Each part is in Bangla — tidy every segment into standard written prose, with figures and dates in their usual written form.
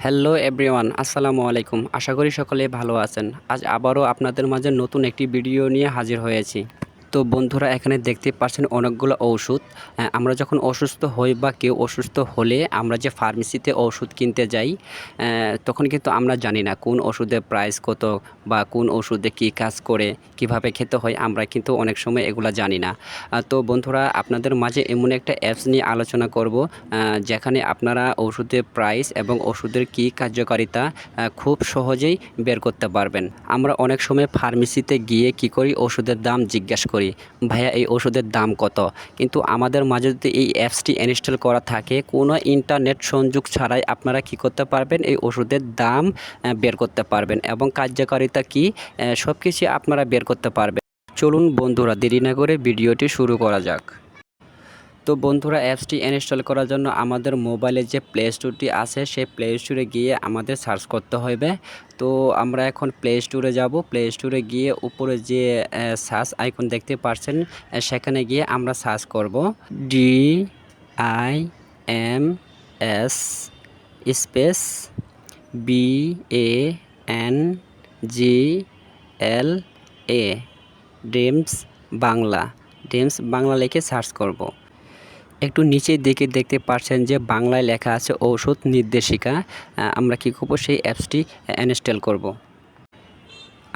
হ্যালো এভরিওয়ান, আসসালামু আলাইকুম। আশা করি সকলে ভালো আছেন। আজ আবারও আপনাদের মাঝে নতুন একটি ভিডিও নিয়ে হাজির হয়েছি। তো বন্ধুরা, এখানে দেখতে পাচ্ছেন অনেকগুলো ঔষধ। আমরা যখন অসুস্থ হই বা কেউ অসুস্থ হলে আমরা যে ফার্মেসিতে ওষুধ কিনতে যাই, তখন কিন্তু আমরা জানি না কোন ওষুধের প্রাইস কত বা কোন ওষুধে কী কাজ করে, কিভাবে খেতে হয়, আমরা কিন্তু অনেক সময় এগুলা জানি না। তো বন্ধুরা, আপনাদের মাঝে এমন একটা অ্যাপস নিয়ে আলোচনা করব যেখানে আপনারা ওষুধের প্রাইস এবং ওষুধের কী কার্যকারিতা খুব সহজেই বের করতে পারবেন। আমরা অনেক সময় ফার্মেসিতে গিয়ে কি করি, ওষুধের দাম জিজ্ঞেস করি, ভাইয়া এই ওষুধের দাম কত। কিন্তু আমাদের মাঝে যদি এই অ্যাপসটি ইনস্টল করা থাকে, কোনো ইন্টারনেট সংযোগ ছাড়াই আপনারা কি করতে পারবেন, এই ওষুধের দাম বের করতে পারবেন এবং কার্যকারিতা কী সব কিছু আপনারা বের করতে পারবেন। চলুন বন্ধুরা, দেরি না করে ভিডিওটি শুরু করা যাক। তো বন্ধুরা, অ্যাপসটি ইনস্টল করার জন্য আমাদের মোবাইলে যে প্লে স্টোরটি আছে সেই প্লে স্টোরে গিয়ে আমাদের সার্চ করতে হবে। তো আমরা এখন প্লে স্টোরে যাব। প্লে স্টোরে গিয়ে উপরে যে সার্চ আইকন দেখতে পাচ্ছেন, সেখানে গিয়ে আমরা সার্চ করব DIMS space BANGLA dreams Bangla. Dreams Bangla লিখে সার্চ করব। একটু নিচের দিকে দেখতে পাচ্ছেন যে বাংলায় লেখা আছে ঔষধ নির্দেশিকা। আমরা কী করব, সেই অ্যাপসটি ইনস্টল করব।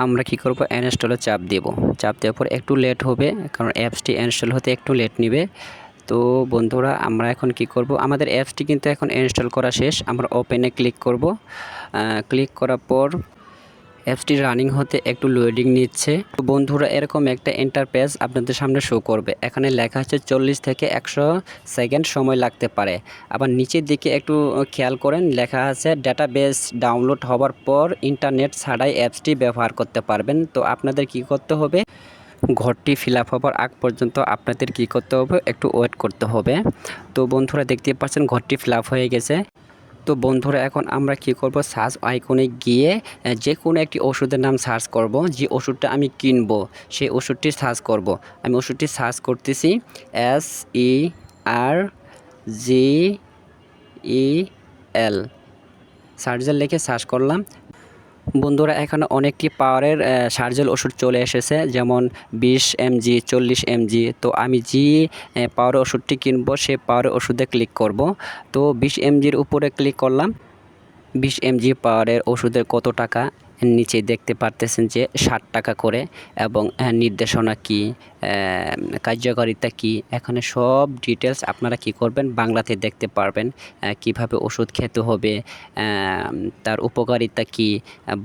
আমরা কি করব, ইনস্টলে চাপ দেব। চাপ দেওয়ার পর একটু লেট হবে, কারণ অ্যাপসটি ইনস্টল হতে একটু লেট নেবে। তো বন্ধুরা, আমরা এখন কি করব, আমাদের অ্যাপসটি কিন্তু এখন ইনস্টল করা শেষ। আমরা ওপেনে ক্লিক করব। ক্লিক করার পর অ্যাপসটি রানিং হতে একটু লোডিং নিচ্ছে। তো বন্ধুরা, এরকম একটা ইন্টারফেস আপনাদের সামনে শো করবে। এখানে লেখা আছে 40 থেকে 100 সেকেন্ড সময় লাগতে পারে। আবার নিচের দিকে একটু খেয়াল করেন, লেখা আছে ডাটাবেস ডাউনলোড হওয়ার পর ইন্টারনেট ছাড়াই অ্যাপসটি ব্যবহার করতে পারবেন। তো আপনাদের কি করতে হবে, ঘরটি ফিল আপ হওয়ার আগ পর্যন্ত আপনাদের কি করতে হবে, একটু ওয়েট করতে হবে। তো বন্ধুরা, দেখতে পাচ্ছেন ঘরটি ফিল আপ হয়ে গেছে। তো বন্ধুরা, এখন আমরা কি করব, সার্চ আইকনে গিয়ে যে কোনো একটি ওষুধের নাম সার্চ করব। যে ওষুধটা আমি কিনবো সেই ওষুধটি সার্চ করব। আমি ওষুধটি সার্চ করতেছি, SERGEL সার্জেল লিখে সার্চ করলাম। বন্ধুরা, এখানে অনেকটি পাওয়ারের সার্জেল ওষুধ চলে এসেছে, যেমন 20 mg, 40 mg। তো আমি যে পাওয়ারের ওষুধটি কিনবো সেই পাওয়ারের ওষুধে ক্লিক করব। তো 20 mgর উপরে ক্লিক করলাম। 20 mg পাওয়ারের ওষুধের কত টাকা, নিচে দেখতে পারতেছেন যে 60 টাকা করে, এবং নির্দেশনা কি, কার্যকারিতা কি, এখানে সব ডিটেলস আপনারা কি করবেন, বাংলাতে দেখতে পারবেন। কিভাবে ওষুধ খেতে হবে, তার উপকারিতা কি,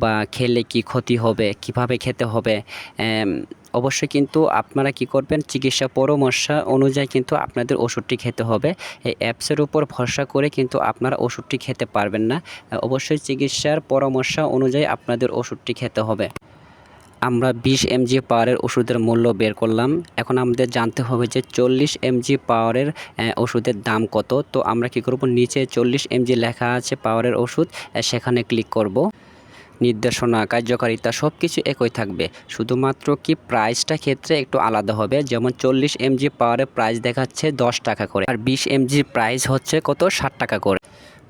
বা খেলে কি ক্ষতি হবে, কিভাবে খেতে হবে। অবশ্যই কিন্তু আপনারা কি করবেন, চিকিৎসা পরামর্শ অনুযায়ী কিন্তু আপনাদের ওষুধটি খেতে হবে। এই অ্যাপসের উপর ভরসা করে কিন্তু আপনারা ওষুধটি খেতে পারবেন না। অবশ্যই চিকিৎসার পরামর্শ অনুযায়ী আপনাদের ওষুধটি খেতে হবে। আমরা 20 mg পাওয়ারের ওষুধের মূল্য বের করলাম। এখন আমাদের জানতে হবে যে 40 mg পাওয়ারের ওষুধের দাম কত। তো আমরা কি করব, নিচে 40 mg লেখা আছে পাওয়ারের ওষুধ, সেখানে ক্লিক করব। নির্দেশনা, কার্যকারিতা সব কিছু একই থাকবে, শুধুমাত্র কি প্রাইসটা ক্ষেত্রে একটু আলাদা হবে। যেমন 40 mg পাওয়ারের প্রাইস দেখাচ্ছে 10 টাকা করে, আর 20 mg প্রাইস হচ্ছে কত, 60 টাকা করে।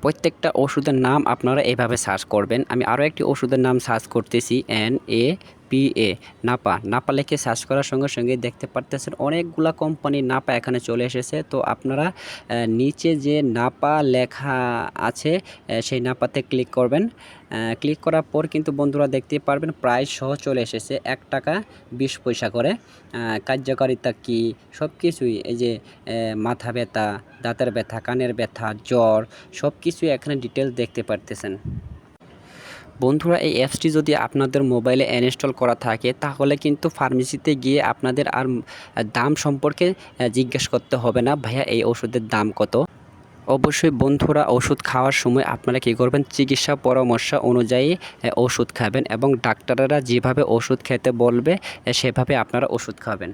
প্রত্যেকটা ওষুধের নাম আপনারা এভাবে সার্চ করবেন। আমি আরও একটি ওষুধের নাম সার্চ করতেছি, NAPA নাপা। নাপা লিখে সার্চ করার সঙ্গে সঙ্গে দেখতে পারতেছেন অনেকগুলা কোম্পানি নাপা এখানে চলে এসেছে। তো আপনারা নিচে যে নাপা লেখা আছে সেই নাপাতে ক্লিক করবেন। ক্লিক করার পর কিন্তু বন্ধুরা দেখতে পারবেন প্রাইস সহ চলে এসেছে 1 টাকা 20 পয়সা করে। কার্যকারিতা কি, সব কিছুই, এই যে মাথা ব্যথা, দাঁতের ব্যথা, কানের ব্যথা, জ্বর, সব কিছুই এখানে ডিটেলস দেখতে পারতেছেন। বন্ধুরা, এই অ্যাপসটি যদি আপনাদের মোবাইলে ইনস্টল করা থাকে, তাহলে কিন্তু ফার্মেসিতে গিয়ে আপনাদের আর দাম সম্পর্কে জিজ্ঞেস করতে হবে না, ভাইয়া এই ওষুধের দাম কত। অবশ্যই বন্ধুরা, ওষুধ খাওয়ার সময় আপনারা কী করবেন, চিকিৎসা পরামর্শ অনুযায়ী ওষুধ খাবেন এবং ডাক্তাররা যেভাবে ওষুধ খেতে বলবে সেভাবে আপনারা ওষুধ খাবেন।